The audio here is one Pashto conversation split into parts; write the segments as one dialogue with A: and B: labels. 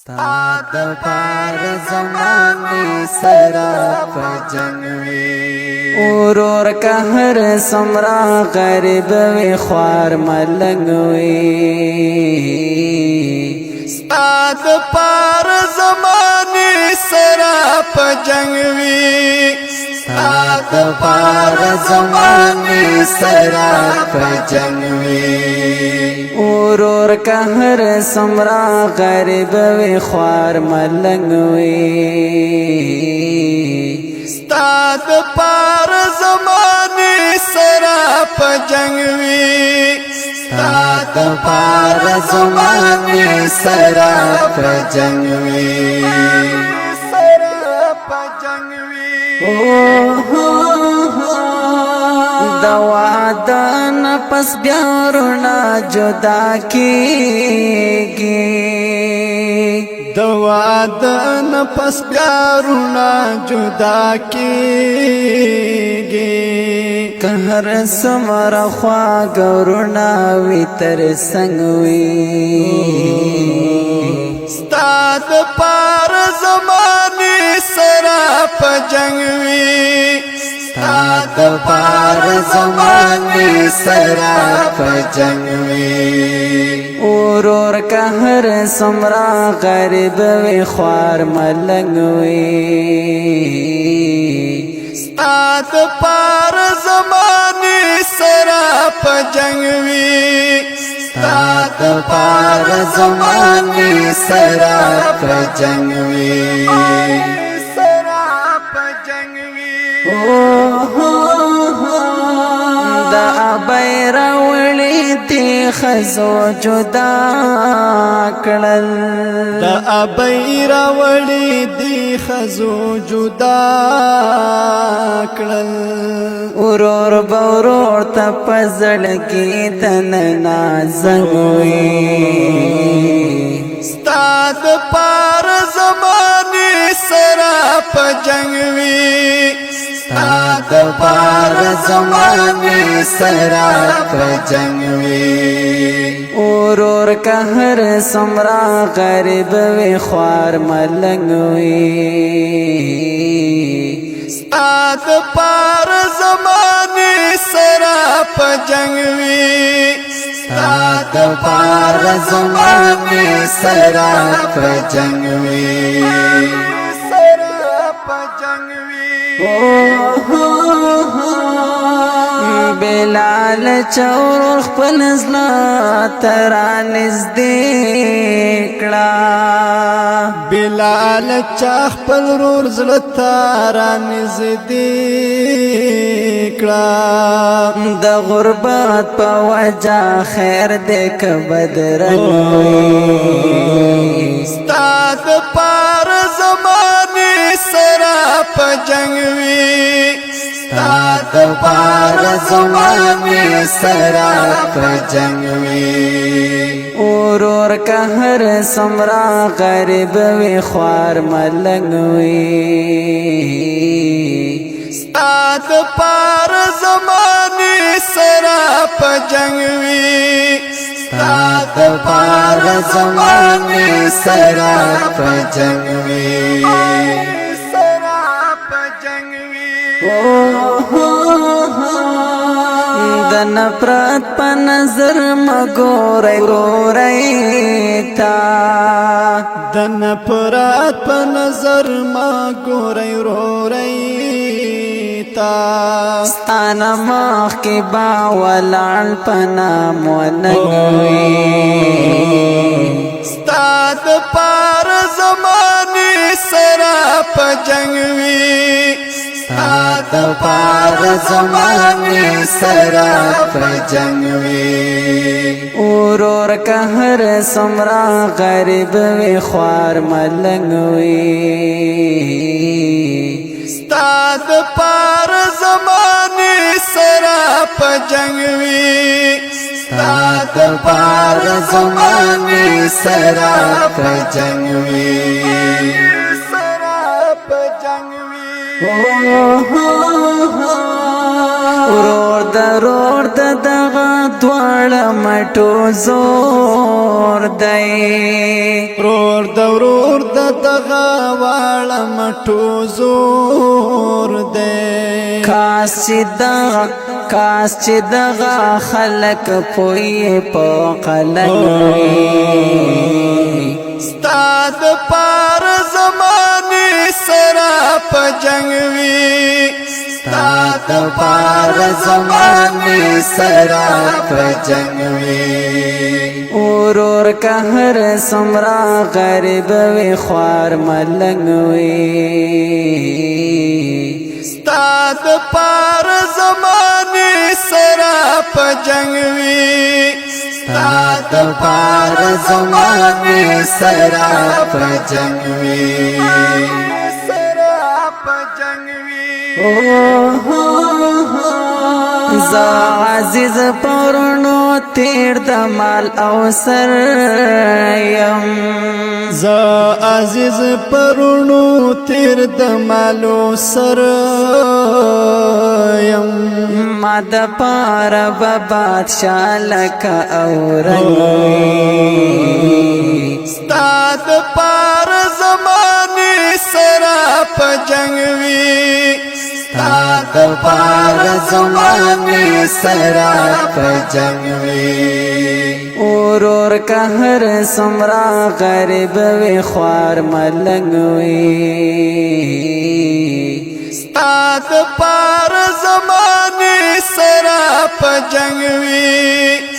A: ستا د پار زمانه سرا په جنگ وی اورور قهر سمرا غریب وی خوار ملنګ وی
B: ستا د پار زمانه سرا په جنگ وی
A: ستا د پار زمانه سرا په جنگ وی اورور قهر سمرا غریب وی خوار ملنګ وی
B: ستا د پار زمانه سرا په جنگ وی
A: ستا د پار زمانه سرا په جنگ وی
B: سرا په جنگ وی
A: دوا دن پس بیارنا جدا کیگی
B: دوا دن پس بیارنا جدا کیگی
A: قهر سمر خوا گورنا وی تر سنگوی
B: ستا د پار زمانه سرا په جنگ وی
A: ستا د پار زمانه سرا په جنگ وی اورور قهر سمرا غریب وی خوار ملنګ وی
B: ستا د پار زمانه سرا په جنگ وی
A: ستا د پار زمانه سرا په جنگ وی
B: سرا په جنگ وی
A: دا بیرولې دی خزو جدا کړل
B: دا ابیر وړي دی خزو جدا کړل
A: اورور بورور ته پزړ کې تن نازوي
B: ستا د پار زمانه سرا په جنگ وی
A: ستا د پار زمانه سرا په جنگ وی اورور قهر سمرا غریب وی خوار ملنګ وی
B: ستا د پار زمانه سرا په جنگ وی
A: ستا د پار زمانه سرا په جنگ وی
B: سرا په جنگ وی
A: بلال چور خپل زلا تران نزدیکړه
B: بلال چا خپل رور زړه تارا نزدیکړه
A: د غربت په وجا خیر دې ک بدرنګ
B: ستا د پار زمانه سرا په جنگ وی
A: ستا د پار زمانه سرا په جنگ وی اورور قهر سمرا غریب وی خوار ملنګ وی
B: ستا د پار زمانه سرا په جنگ وی
A: ستا د پار زمانه سرا په جنگ وی
B: سرا په جنگ وی
A: د نفرت په نظر مګورې رورې تا
B: د نفرت په نظر ما ګورې رورې تا
A: ستانه مخ کې با ولال پنا مونږوي
B: ستا د پار زمانه سرا په جنگ وی
A: ستا د پار زمانه سرا په جنگ وی اورور قهر سمرا غریب وی خوار ملنګ وی
B: ستا د پار زمانه سرا په جنگ وی
A: ستا د پار زمانه سرا په جنگ وی
B: سرا په جنگ وی
A: ورور د دغه دواړه مټو زور دی
B: رور د ورور د دغه واړه مټو زور دی
A: کاس چې دغه خلق پوی په قلنګ وي
B: ستا د پار زمانې سره په جنګ وي
A: ستا د پار زمانې سره په جنګ وي ورور که هر څومره غریب وي خوار ملنګ وي
B: ستا د پار زمانې سره په جنګ وي
A: ستا د پار زمانې سره په جنګ وي زه عزیز پرونو تیر د مال او سر یم
B: زه عزیز پرونو تیر د مالو سر یم
A: ما د پار بادشاہ لکه اورنګ وي
B: ستا د پار زمانې سره په جنګ وي
A: ستا د پار زمانې سره په جنګ وي ورور که هر څومره غریب وي خوار ملنګ وي
B: ستا د پار زمانې سره په جنګ وي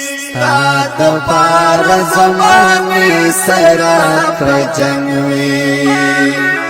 A: ستا د پار زمانې سره په جنګ وي